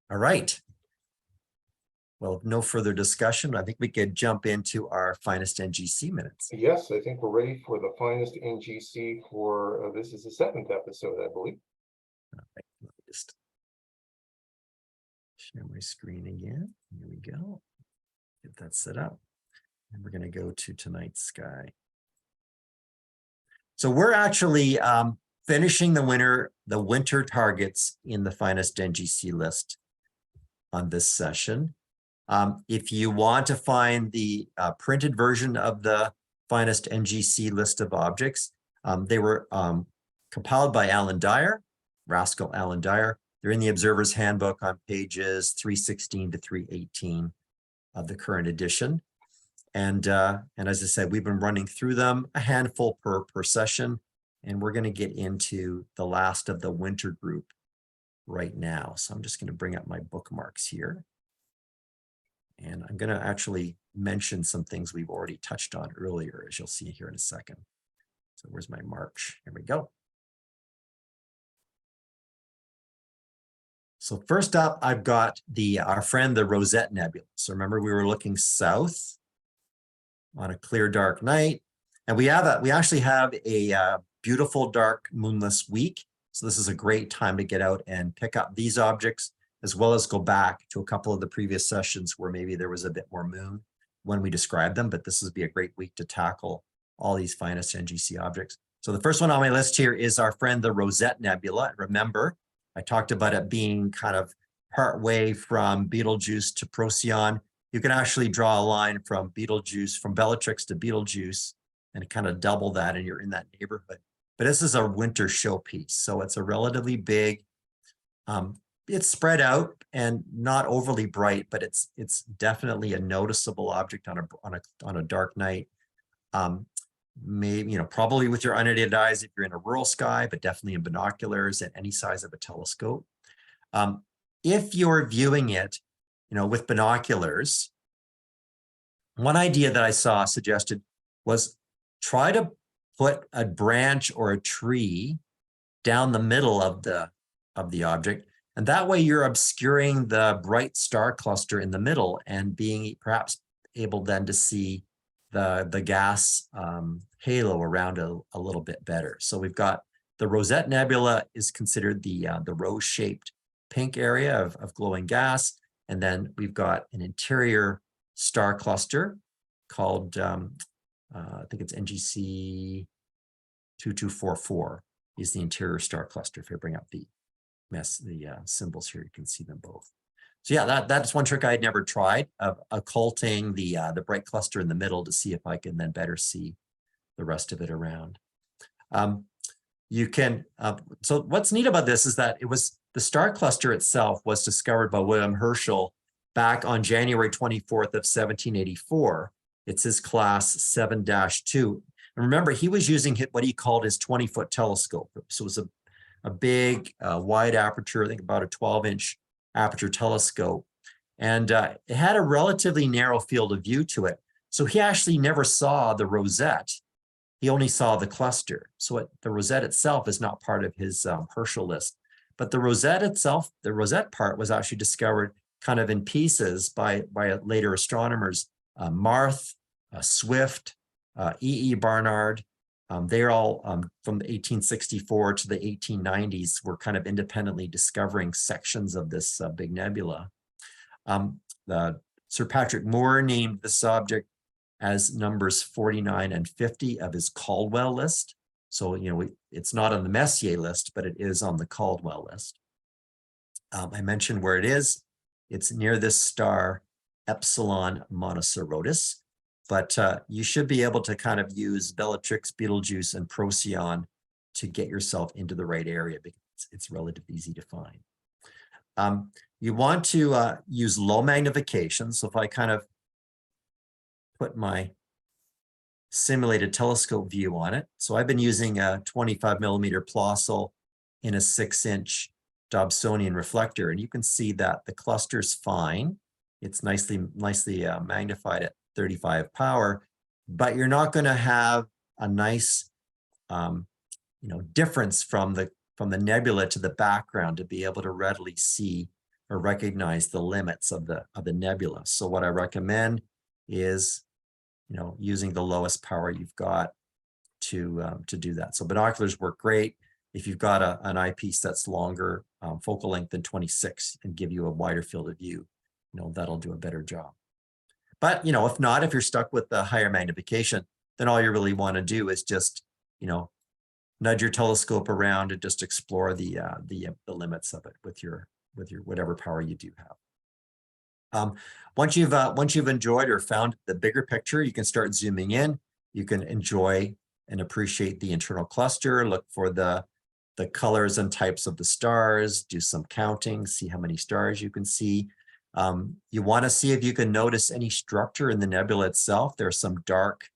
All right. Well, no further discussion. I think we could jump into our finest NGC minutes. Yes, I think we're ready for the finest NGC for this is the 7th episode, I believe. All right, let me just share my screen again. Here we go. Get that set up. And we're going to go to tonight's sky. So we're actually finishing the winter targets in the finest NGC list on this session. If you want to find the printed version of the finest NGC list of objects, they were compiled by Alan Dyer, RASC Alan Dyer. They're in the Observer's Handbook on pages 316 to 318 of the current edition. And as I said, we've been running through them, a handful per session, and we're going to get into the last of the winter group right now. So I'm just going to bring up my bookmarks here. And I'm going to actually mention some things we've already touched on earlier, as you'll see here in a second. So where's my march? Here we go. So first up, I've got our friend, the Rosette Nebula. So remember, we were looking south on a clear, dark night. And we actually have a beautiful, dark, moonless week. So this is a great time to get out and pick up these objects, as well as go back to a couple of the previous sessions where maybe there was a bit more moon when we described them, but this would be a great week to tackle all these finest NGC objects. So the first one on my list here is our friend, the Rosette Nebula. Remember, I talked about it being kind of part way from Betelgeuse to Procyon. You can actually draw a line from Betelgeuse, from Bellatrix to Betelgeuse, and kind of double that, and you're in that neighborhood. But this is a winter showpiece, so it's a relatively big, it's spread out and not overly bright, but it's definitely a noticeable object on a dark night. Maybe, probably with your unaided eyes if you're in a rural sky, but definitely in binoculars at any size of a telescope. If you're viewing it, with binoculars, one idea that I saw suggested was try to put a branch or a tree down the middle of the object. And that way you're obscuring the bright star cluster in the middle and being perhaps able then to see the gas halo around a little bit better. So we've got the Rosette Nebula is considered the rose-shaped pink area of glowing gas. And then we've got an interior star cluster called, I think it's NGC 2244 is the interior star cluster. If I bring up the symbols here, you can see them both. So yeah, that's one trick I had never tried, of occulting the bright cluster in the middle to see if I can then better see the rest of it around. You can, so what's neat about this is that the star cluster itself was discovered by William Herschel back on January 24th of 1784. It's his class 7-2. And remember, he was using what he called his 20-foot telescope. So it was a big, wide aperture, I think about a 12-inch aperture telescope. And it had a relatively narrow field of view to it. So he actually never saw the rosette. He only saw the cluster. So the rosette itself is not part of his Herschel list. But the rosette itself, the rosette part was actually discovered kind of in pieces by later astronomers, Marth, Swift, E.E. Barnard. They're all from the 1864 to the 1890s were kind of independently discovering sections of this big nebula. Sir Patrick Moore named this object as numbers 49 and 50 of his Caldwell list. So, it's not on the Messier list, but it is on the Caldwell list. I mentioned where it is. It's near this star, Epsilon Monocerotis. But you should be able to kind of use Bellatrix, Betelgeuse, and Procyon to get yourself into the right area because it's relatively easy to find. You want to use low magnification. So if I kind of put my simulated telescope view on it. So I've been using a 25mm Plössl in a 6-inch Dobsonian reflector, and you can see that the cluster's fine. It's nicely magnified at 35 power, but you're not going to have a nice, difference from the nebula to the background to be able to readily see or recognize the limits of the nebula. So what I recommend is, using the lowest power you've got to do that. So binoculars work great. If you've got an eyepiece that's longer, focal length than 26 and give you a wider field of view, that'll do a better job. But, if not, if you're stuck with the higher magnification, then all you really want to do is just, nudge your telescope around and just explore the limits of it with your whatever power you do have. Once you've enjoyed or found the bigger picture, you can start zooming in. You can enjoy and appreciate the internal cluster, look for the colors and types of the stars, do some counting, see how many stars you can see. You want to see if you can notice any structure in the nebula itself. There are some dark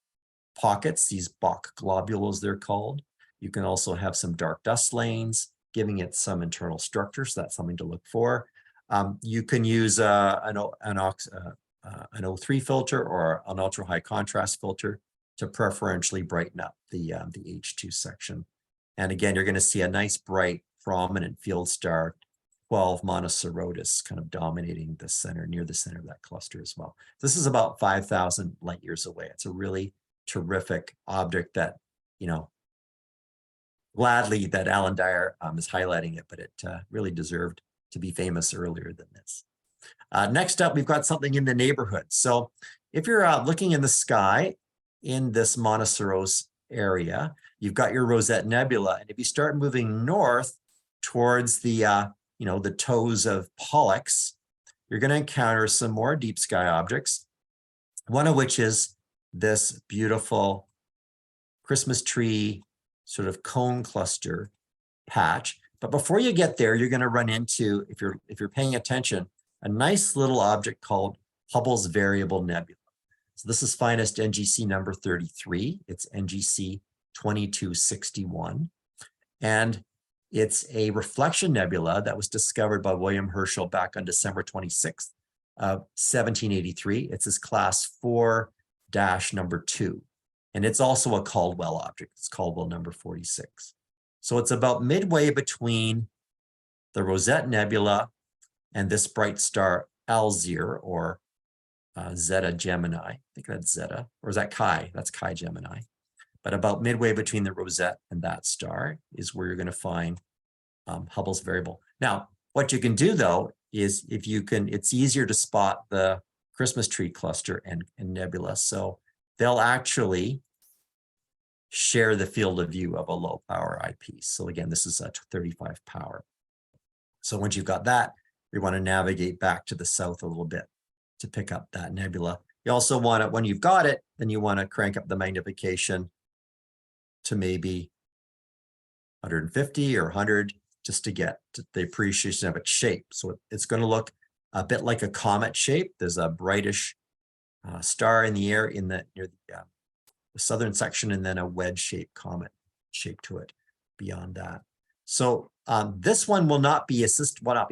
pockets, these Bok globules they're called. You can also have some dark dust lanes, giving it some internal structure, so that's something to look for. You can use an O3 filter or an ultra high contrast filter to preferentially brighten up the H2 section. And again, you're going to see a nice, bright, prominent field star, 12 Monocerotis, kind of dominating the center, near the center of that cluster as well. This is about 5,000 light years away. It's a really terrific object that, gladly that Alan Dyer is highlighting it, but it really deserved to be famous earlier than this. Next up, we've got something in the neighborhood. So if you're looking in the sky in this Monoceros area, you've got your Rosette Nebula. And if you start moving north towards the, the toes of Pollux, you're going to encounter some more deep sky objects, one of which is this beautiful Christmas tree sort of cone cluster patch. But before you get there, you're going to run into, if you're paying attention, a nice little object called Hubble's Variable Nebula. So this is finest NGC number 33. It's NGC 2261. And it's a reflection nebula that was discovered by William Herschel back on December 26th of 1783. It's this class 4-2. And it's also a Caldwell object. It's Caldwell number 46. So it's about midway between the Rosette Nebula and this bright star Alzir, or Zeta Gemini. I think that's Zeta, or is that Chi? That's Chi Gemini. But about midway between the Rosette and that star is where you're going to find Hubble's variable. Now, what you can do, though, is if you can, it's easier to spot the Christmas tree cluster and nebula. So they'll actually share the field of view of a low power eyepiece. So again, this is a 35 power. So once you've got that, we want to navigate back to the south a little bit to pick up that nebula. You also want it, when you've got it, then you want to crank up the magnification to maybe 150 or 100 just to get to the appreciation of its shape. So it's going to look a bit like a comet shape. There's a brightish star in the air near the southern section, and then a wedge-shaped comet shape to it beyond that. So this one will not be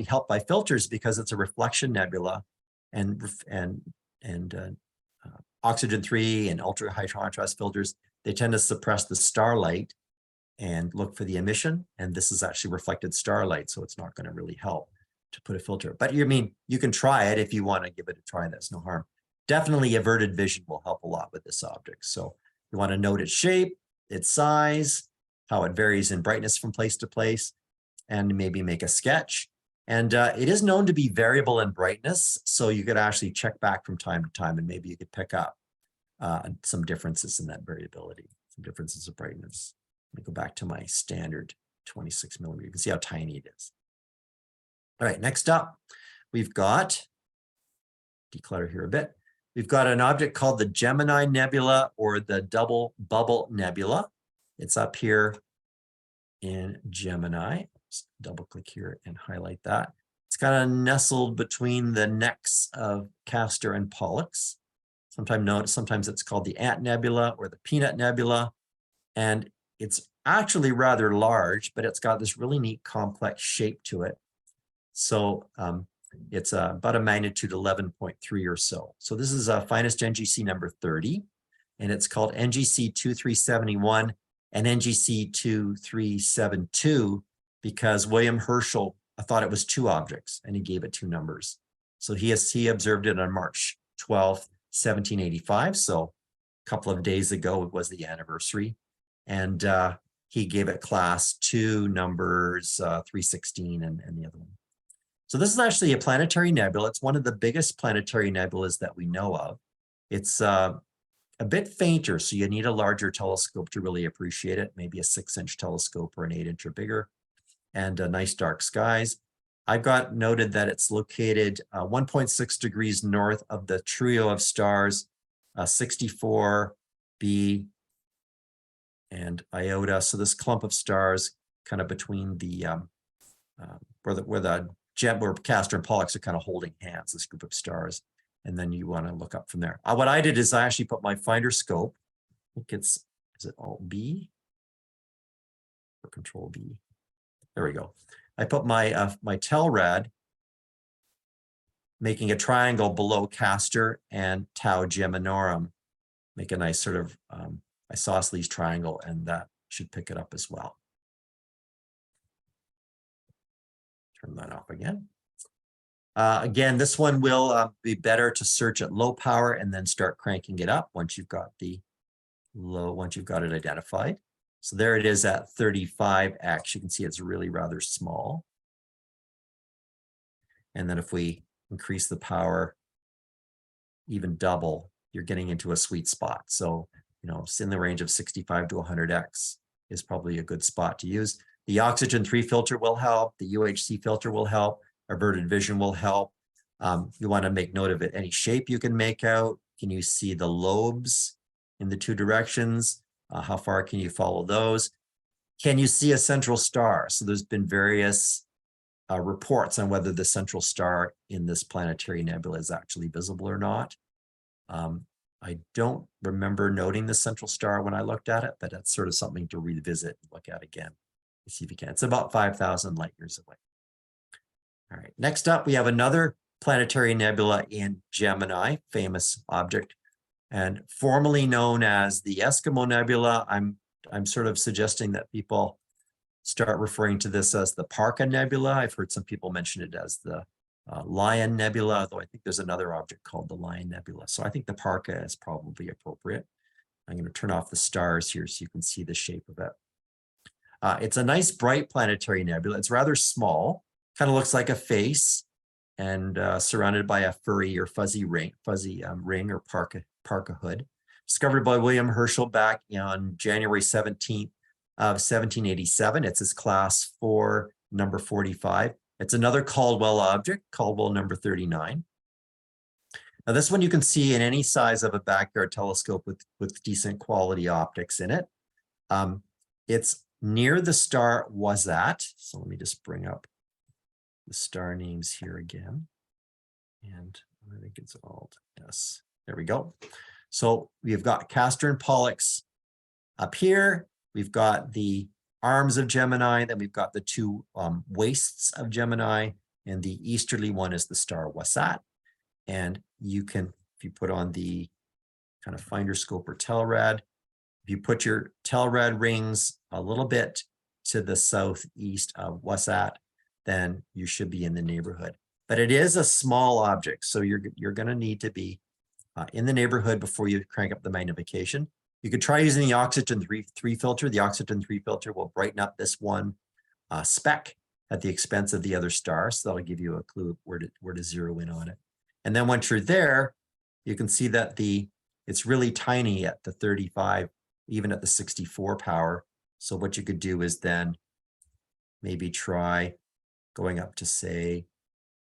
helped by filters because it's a reflection nebula, and oxygen 3 and ultra high contrast filters, they tend to suppress the starlight and look for the emission. And this is actually reflected starlight, so it's not going to really help to put a filter. But you can try it if you want to give it a try. That's no harm. Definitely averted vision will help a lot with this object. So you want to note its shape, its size, how it varies in brightness from place to place, and maybe make a sketch. And it is known to be variable in brightness, so you could actually check back from time to time, and maybe you could pick up some differences in that variability, some differences of brightness. Let me go back to my standard 26 millimeter. You can see how tiny it is. All right, next up, we've got, declutter here a bit, we've got an object called the Gemini Nebula, or the Double Bubble Nebula. It's up here in Gemini. Just double click here and highlight that. It's kind of nestled between the necks of Castor and Pollux. Sometimes it's called the Ant Nebula or the Peanut Nebula. And it's actually rather large, but it's got this really neat complex shape to it. So it's about a magnitude 11.3 or so. So this is a finest NGC number 30, and it's called NGC 2371 and NGC 2372 because William Herschel thought it was 2 objects, and he gave it 2 numbers. So he observed it on March 12th, 1785. So a couple of days ago, it was the anniversary. And he gave it class 2 numbers, 316 and the other one. So this is actually a planetary nebula. It's one of the biggest planetary nebulas that we know of. It's a bit fainter, so you need a larger telescope to really appreciate it, maybe a 6-inch telescope or an 8-inch or bigger, and nice dark skies. I've got noted that it's located 1.6 degrees north of the trio of stars, 64b and Iota. So this clump of stars kind of between the where Castor and Pollux are kind of holding hands, this group of stars. And then you want to look up from there. What I did is I actually put my finder scope. I think is it Alt B or Control B? There we go. I put my my telrad, making a triangle below Castor and Tau Geminorum, make a nice sort of isosceles triangle, and that should pick it up as well. Turn that off again. Again, this one will be better to search at low power and then start cranking it up once you've got the once you've got it identified. So there it is at 35x. You can see it's really rather small. And then if we increase the power even double, you're getting into a sweet spot. So, it's in the range of 65 to 100x is probably a good spot to use. The oxygen 3 filter will help. The UHC filter will help. Averted vision will help. You want to make note of it. Any shape you can make out. Can you see the lobes in the 2 directions? How far can you follow those? Can you see a central star? So there's been various reports on whether the central star in this planetary nebula is actually visible or not. I don't remember noting the central star when I looked at it, but that's sort of something to revisit and look at again. See if you can. It's about 5,000 light years away. All right, next up, we have another planetary nebula in Gemini, famous object, and formerly known as the Eskimo Nebula. I'm sort of suggesting that people start referring to this as the Parka Nebula. I've heard some people mention it as the Lion Nebula, though I think there's another object called the Lion Nebula. So I think the Parka is probably appropriate. I'm going to turn off the stars here so you can see the shape of it. It's a nice bright planetary nebula. It's rather small, kind of looks like a face, and surrounded by a furry or fuzzy ring or Parka hood. Discovered by William Herschel back on January 17th of 1787. It's his class 4, number 45. It's another Caldwell object, Caldwell number 39. Now this one you can see in any size of a backyard telescope with decent quality optics in it. It's near the star Rosette. So let me just bring up the star names here again. And I think it's Alt S. There we go. So we've got Castor and Pollux up here. We've got the arms of Gemini. Then we've got the 2 wastes of Gemini. And the easterly one is the star Rosette. And you can, if you put on the kind of finder scope or telrad, if you put your telrad rings a little bit to the southeast of Rosette, then you should be in the neighborhood. But it is a small object, so you're going to need to be in the neighborhood before you crank up the magnification. You could try using the oxygen 3 filter. The oxygen 3 filter will brighten up this one speck at the expense of the other star, so that'll give you a clue where to zero in on it. And then once you're there, you can see that it's really tiny at the 35, even at the 64 power. So what you could do is then maybe try going up to, say,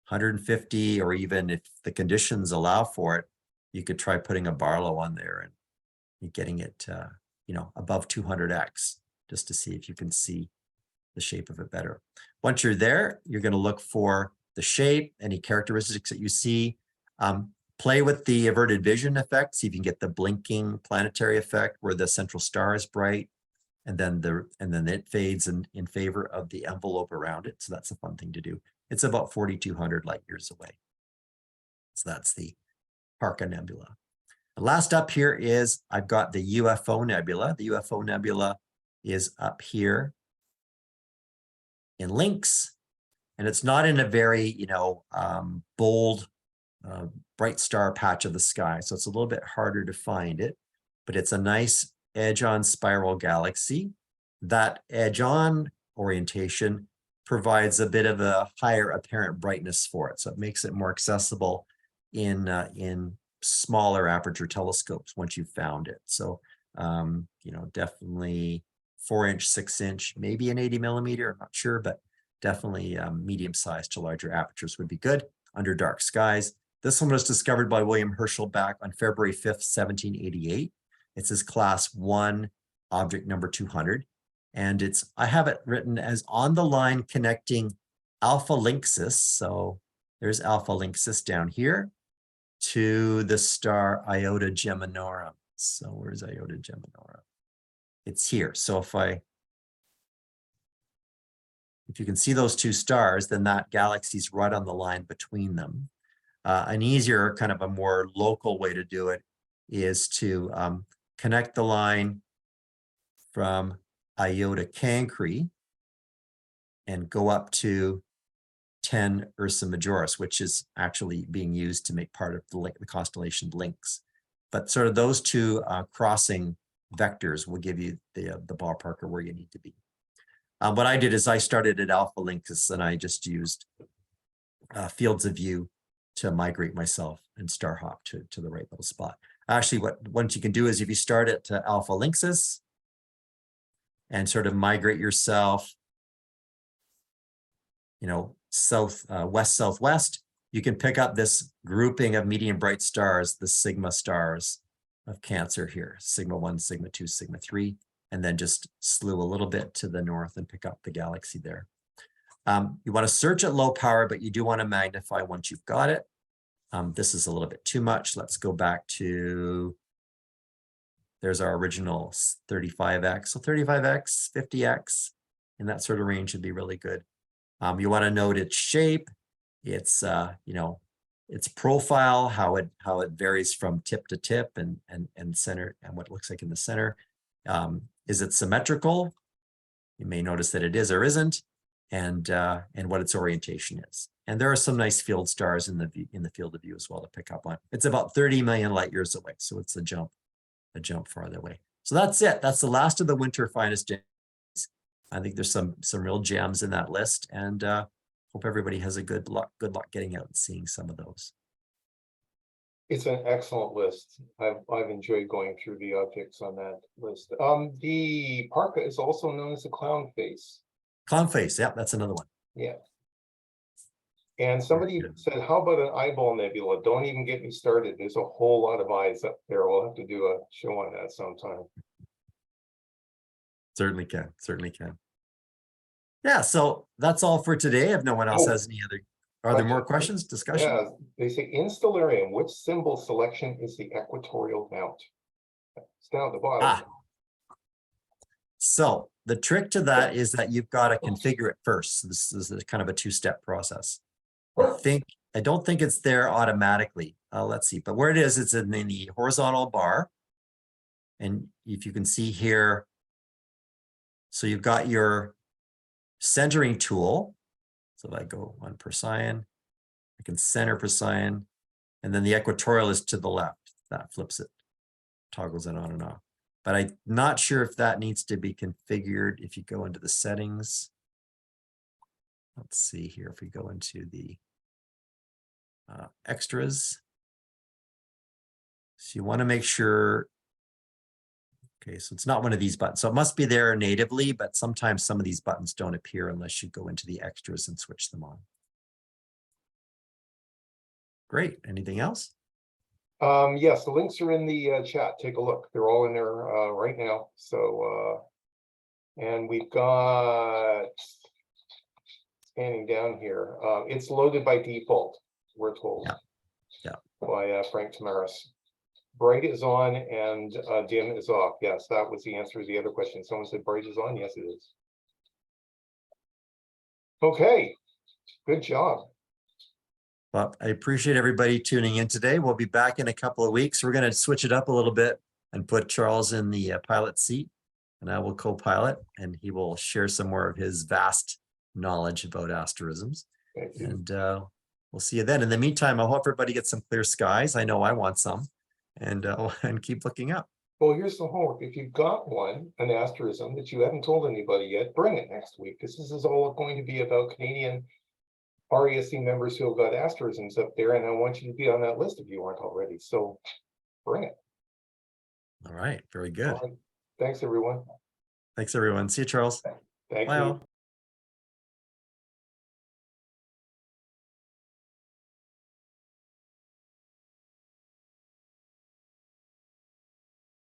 150, or even if the conditions allow for it, you could try putting a Barlow on there and getting it, above 200x, just to see if you can see the shape of it better. Once you're there, you're going to look for the shape, any characteristics that you see. Play with the averted vision effect, see if you can get the blinking planetary effect where the central star is bright, and then it fades in favor of the envelope around it. So that's a fun thing to do. It's about 4,200 light years away. So that's the Parka Nebula. The last up here is I've got the UFO Nebula. The UFO Nebula is up here in Lynx. And it's not in a very, bold, bright star patch of the sky. So it's a little bit harder to find it, but it's a nice edge-on spiral galaxy. That edge-on orientation provides a bit of a higher apparent brightness for it. So it makes it more accessible in smaller aperture telescopes once you've found it. So, definitely 4-inch, 6-inch, maybe an 80 millimeter, I'm not sure, but definitely medium sized to larger apertures would be good under dark skies. This one was discovered by William Herschel back on February 5th, 1788. It's his class 1 object number 200. And I have it written as on the line connecting Alpha Lynxis. So there's Alpha Lynxis down here to the star Iota Geminorum. So where's Iota Geminorum? It's here. So if you can see those two stars, then that galaxy's right on the line between them. An easier, kind of a more local way to do it is to connect the line from Iota Cancri and go up to 10 Ursa Majoris, which is actually being used to make part of the constellation Lynx. But sort of those two crossing vectors will give you the ballpark of where you need to be. What I did is I started at Alpha Lynxis and I just used fields of view to migrate myself and star hop to the right little spot. Actually, what you can do is if you start at Alpha Lynxis and sort of migrate yourself, west southwest, you can pick up this grouping of medium bright stars, the sigma stars of Cancer here, sigma 1, sigma 2, sigma 3, and then just slew a little bit to the north and pick up the galaxy there. You want to search at low power, but you do want to magnify once you've got it. This is a little bit too much. Let's go back to, there's our original 35x. So 35x, 50x, in that sort of range would be really good. You want to note its shape, its its profile, how it varies from tip to tip and center, and what it looks like in the center. Is it symmetrical? You may notice that it is or isn't, and what its orientation is. And there are some nice field stars in the field of view as well to pick up on. It's about 30 million light years away, so it's a jump farther away. So that's it. That's the last of the winter finest gems. I think there's some real gems in that list, and hope everybody has a good luck getting out and seeing some of those. It's an excellent list. I've enjoyed going through the objects on that list. The Parka is also known as the clown face. Clown face, yeah, that's another one. Yeah. And somebody said, how about an eyeball nebula? Don't even get me started. There's a whole lot of eyes up there. We'll have to do a show on that sometime. Certainly can. Yeah, so that's all for today. If no one else has any other, are there more questions, discussion? Yeah, they say in Stellarium, which symbol selection is the equatorial mount? It's down at the bottom. So the trick to that is that you've got to configure it first. So this is kind of a two-step process. I don't think it's there automatically. Let's see, but where it is, it's in the horizontal bar. And if you can see here, so you've got your centering tool. So if I go 1 Procyon, I can center Procyon, and then the equatorial is to the left. That flips it, toggles it on and off. But I'm not sure if that needs to be configured. If you go into the settings, let's see here. If we go into the extras, so you want to make sure. Okay, so it's not one of these buttons. So it must be there natively, but sometimes some of these buttons don't appear unless you go into the extras and switch them on. Great. Anything else? Yes, the links are in the chat. Take a look. They're all in there right now. So, and we've got, scanning down here, it's loaded by default, we're told. Yeah. By Frank Tamaris. Bright is on and dim is off. Yes, that was the answer to the other question. Someone said bright is on. Yes, it is. Okay, good job. Well, I appreciate everybody tuning in today. We'll be back in a couple of weeks. We're going to switch it up a little bit and put Charles in the pilot seat, and I will co-pilot, and he will share some more of his vast knowledge about asterisms. Thank you. And we'll see you then. In the meantime, I hope everybody gets some clear skies. I know I want some. And and keep looking up. Well, here's the homework. If you've got one, an asterism that you haven't told anybody yet, bring it next week, because this is all going to be about Canadian RASC members who have got asterisms up there, and I want you to be on that list if you aren't already. So bring it. All right. Very good. All right. Thanks, everyone. Thanks, everyone. See you, Charles. Thank Bye you. all.